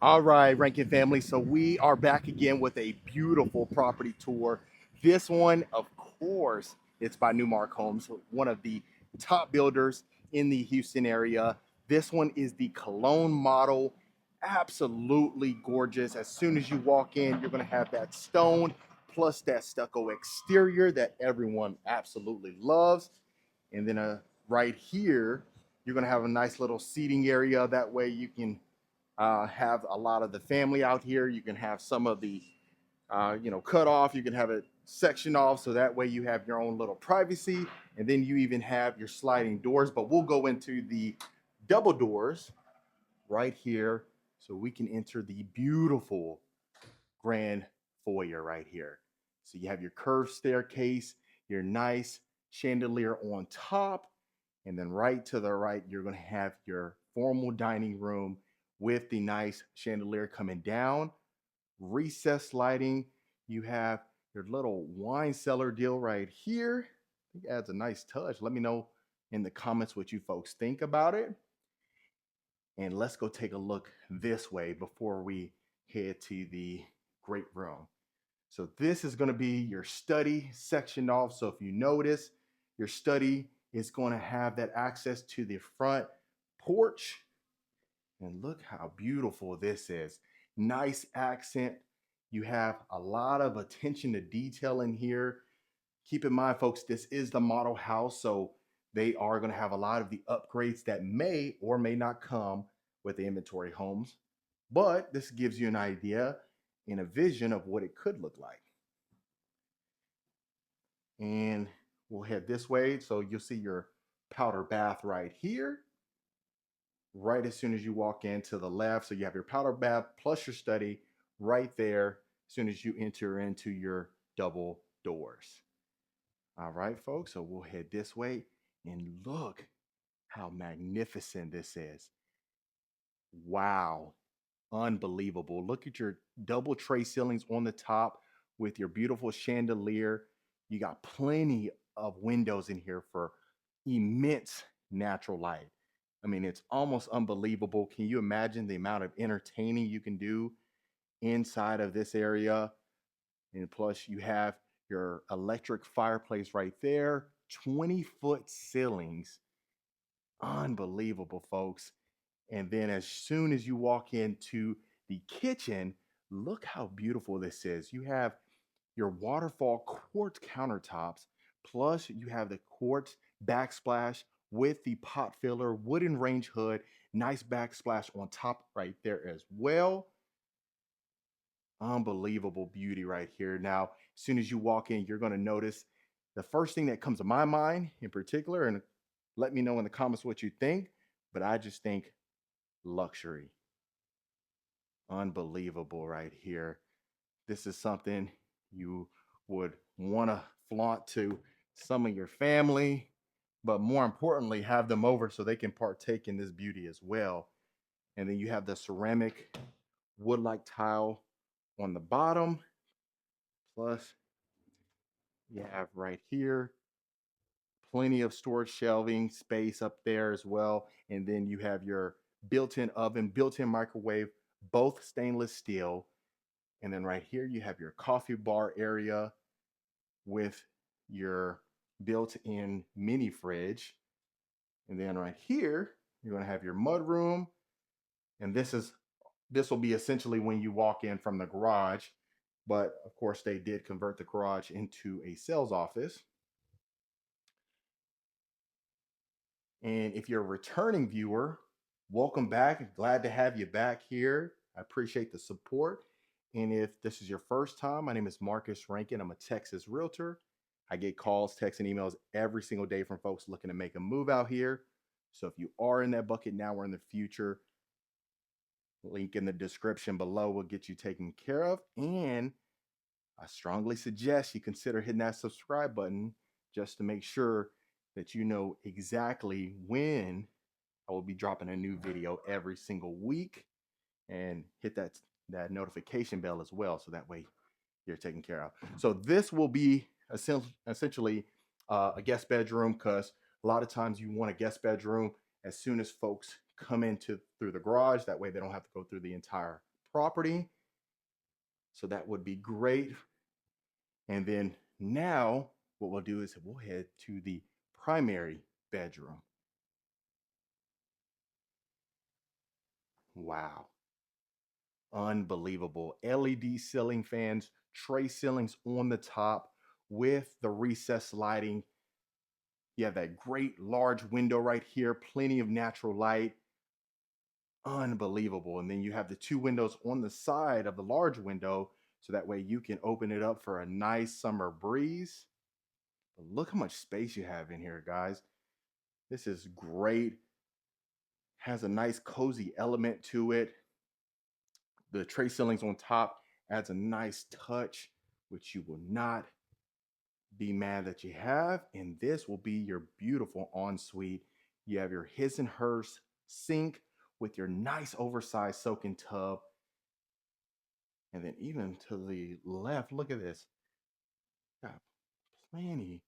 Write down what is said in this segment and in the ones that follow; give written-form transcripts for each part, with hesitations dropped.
All right, Rankin family. So we are back again with a beautiful property tour. This one, of course, it's by Newmark Homes, one of the top builders in the Houston area. This one is the Cologne model. Absolutely gorgeous. As soon as you walk in, you're going to have that stone plus that stucco exterior that everyone absolutely loves. And then right here, you're going to have a nice little seating area. That way you can have a lot of the family out here. You can have some of the, cut off. You can have it sectioned off so that way you have your own little privacy. And then you even have your sliding doors. But we'll go into the double doors right here so we can enter the beautiful grand foyer right here. So you have your curved staircase, your nice chandelier on top, and then right to the right, you're going to have your formal dining room with the nice chandelier coming down, recessed lighting. You have your little wine cellar deal right here. I think it adds a nice touch. Let me know in the comments what you folks think about it. And let's go take a look this way before we head to the great room. So this is going to be your study sectioned off. So if you notice, your study is going to have that access to the front porch. And look how beautiful this is. Nice accent. You have a lot of attention to detail in here. Keep in mind, folks, this is the model house. So they are going to have a lot of the upgrades that may or may not come with the inventory homes. But this gives you an idea and a vision of what it could look like. And we'll head this way. So you'll see your powder bath right here, right as soon as you walk in to the left. So you have your powder bath plus your study right there as soon as you enter into your double doors. All right, folks. So we'll head this way and look how magnificent this is. Wow. Unbelievable. Look at your double tray ceilings on the top with your beautiful chandelier. You got plenty of windows in here for immense natural light. I mean, it's almost unbelievable. Can you imagine the amount of entertaining you can do inside of this area? And plus, you have your electric fireplace right there, 20-foot ceilings. Unbelievable, folks. And then as soon as you walk into the kitchen, look how beautiful this is. You have your waterfall quartz countertops, plus you have the quartz backsplash with the pot filler, wooden range hood, nice backsplash on top right there as well. Unbelievable beauty right here. Now, as soon as you walk in, you're going to notice the first thing that comes to my mind in particular, and let me know in the comments what you think, but I just think luxury. Unbelievable right here. This is something you would want to flaunt to some of your family, but more importantly, have them over so they can partake in this beauty as well. And then you have the ceramic wood-like tile on the bottom, plus you have right here plenty of storage shelving space up there as well. And then you have your built-in oven, built-in microwave, both stainless steel. And then right here, you have your coffee bar area with your built-in mini fridge. And then right here, you're going to have your mud room. And this will be essentially when you walk in from the garage. But of course, they did convert the garage into a sales office. And if you're a returning viewer, welcome back. Glad to have you back here. I appreciate the support. And if this is your first time, my name is Marcus Rankin. I'm a Texas realtor. I get calls, texts, and emails every single day from folks looking to make a move out here. So if you are in that bucket now or in the future, link in the description below will get you taken care of. And I strongly suggest you consider hitting that subscribe button just to make sure that you know exactly when I will be dropping a new video every single week, and hit that notification bell as well, so that way you're taken care of. So this will be essentially a guest bedroom, because a lot of times you want a guest bedroom as soon as folks come into through the garage. That way they don't have to go through the entire property. So that would be great. And then now what we'll do is we'll head to the primary bedroom. Wow. Unbelievable. LED ceiling fans, tray ceilings on the top with the recessed lighting. You have that great large window right here, plenty of natural light. Unbelievable. And then you have the two windows on the side of the large window, so that way you can open it up for a nice summer breeze. But look how much space you have in here, guys. This is great. Has a nice cozy element to it. The tray ceilings on top adds a nice touch, which you will not be mad that you have. And this will be your beautiful ensuite. You have your his and hers sink with your nice oversized soaking tub. And then even to the left, look at this. Got plenty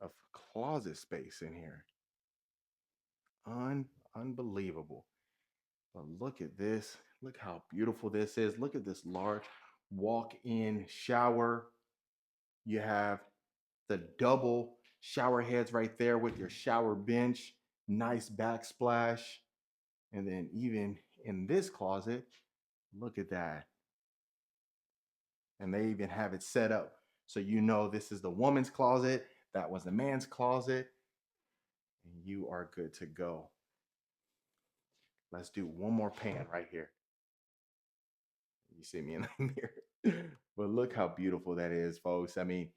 of closet space in here. Unbelievable. But look at this. Look how beautiful this is. Look at this large walk-in shower. You have the double shower heads right there with your shower bench. Nice backsplash. And then even in this closet, look at that. And they even have it set up so you know this is the woman's closet, that was the man's closet, and you are good to go. Let's do one more pan right here. You see me in the mirror. But look how beautiful that is, folks. I mean,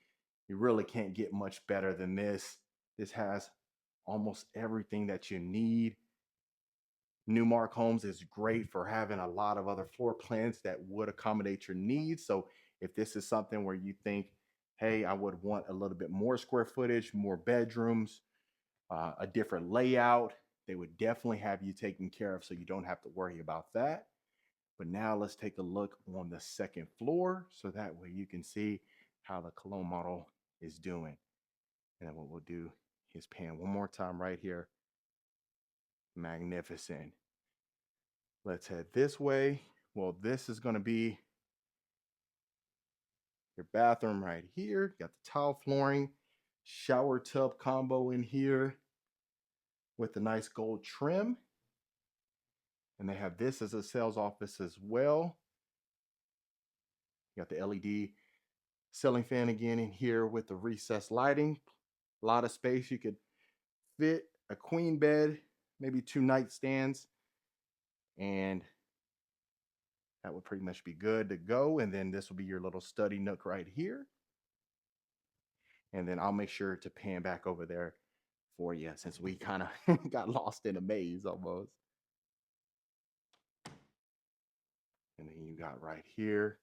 you really can't get much better than this. This has almost everything that you need. Newmark Homes is great for having a lot of other floor plans that would accommodate your needs. So if this is something where you think, hey, I would want a little bit more square footage, more bedrooms, a different layout, they would definitely have you taken care of so you don't have to worry about that. But now let's take a look on the second floor so that way you can see how the Cologne model is doing. And then what we'll do is pan one more time right here. Magnificent. Let's head this way. Well, this is going to be your bathroom right here. Got the tile flooring, shower tub combo in here with the nice gold trim. And they have this as a sales office as well. You got the LED ceiling fan again in here with the recessed lighting. A lot of space. You could fit a queen bed, maybe 2 nightstands, and that would pretty much be good to go. And then this will be your little study nook right here. And then I'll make sure to pan back over there for you since we kind of got lost in a maze almost. And then you got right here,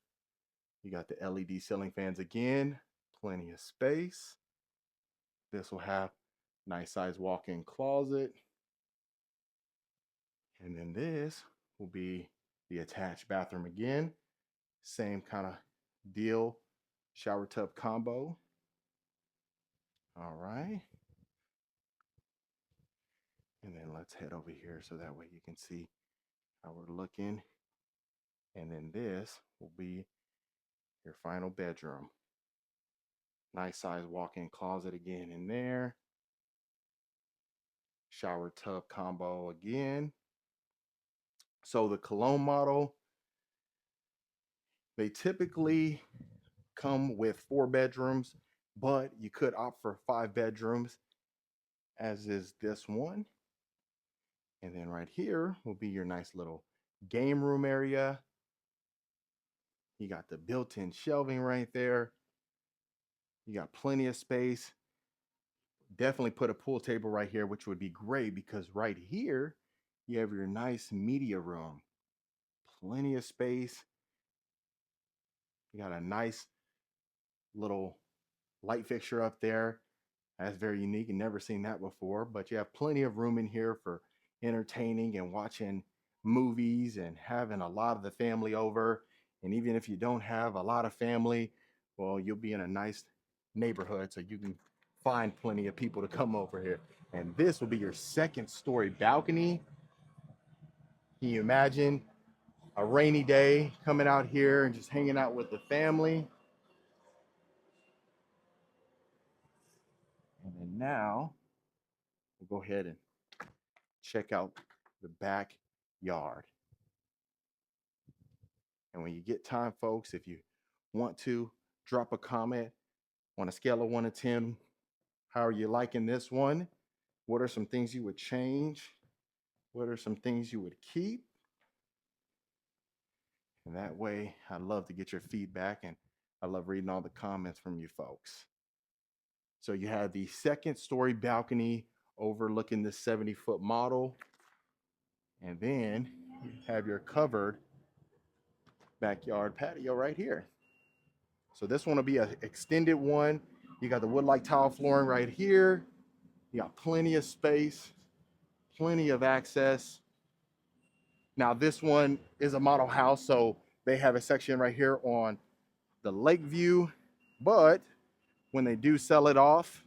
you got the LED ceiling fans again, plenty of space. This will have nice size walk-in closet. And then this will be the attached bathroom again. Same kind of deal, shower tub combo. All right. And then let's head over here so that way you can see how we're looking. And then this will be your final bedroom. Nice size walk-in closet again in there. Shower tub combo again. So the Cologne model, they typically come with 4 bedrooms, but you could opt for 5 bedrooms, as is this one. And then right here will be your nice little game room area. You got the built-in shelving right there. You got plenty of space. Definitely put a pool table right here, which would be great because right here you have your nice media room. Plenty of space. You got a nice little light fixture up there. That's very unique and never seen that before, but you have plenty of room in here for entertaining and watching movies and having a lot of the family over. And even if you don't have a lot of family, well, you'll be in a nice neighborhood so you can find plenty of people to come over here. And this will be your second story balcony. Can you imagine a rainy day, coming out here and just hanging out with the family. And then now we'll go ahead and check out the backyard. And when you get time, folks, if you want to drop a comment on a scale of 1 to 10, how are you liking this one? What are some things you would change? What are some things you would keep? And that way, I love to get your feedback, and I love reading all the comments from you folks. So you have the second story balcony overlooking this 70-foot model. And then you have your covered backyard patio right here. So this one will be an extended one. You got the wood-like tile flooring right here. You got plenty of space, plenty of access. Now this one is a model house, so they have a section right here on the lake view, but when they do sell it off,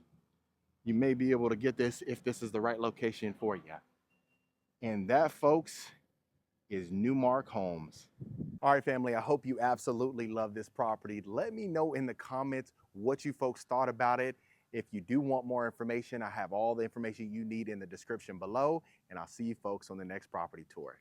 you may be able to get this if this is the right location for you. And that, folks, is Newmark Homes. All right, family, I hope you absolutely love this property. Let me know in the comments what you folks thought about it. If you do want more information, I have all the information you need in the description below, and I'll see you folks on the next property tour.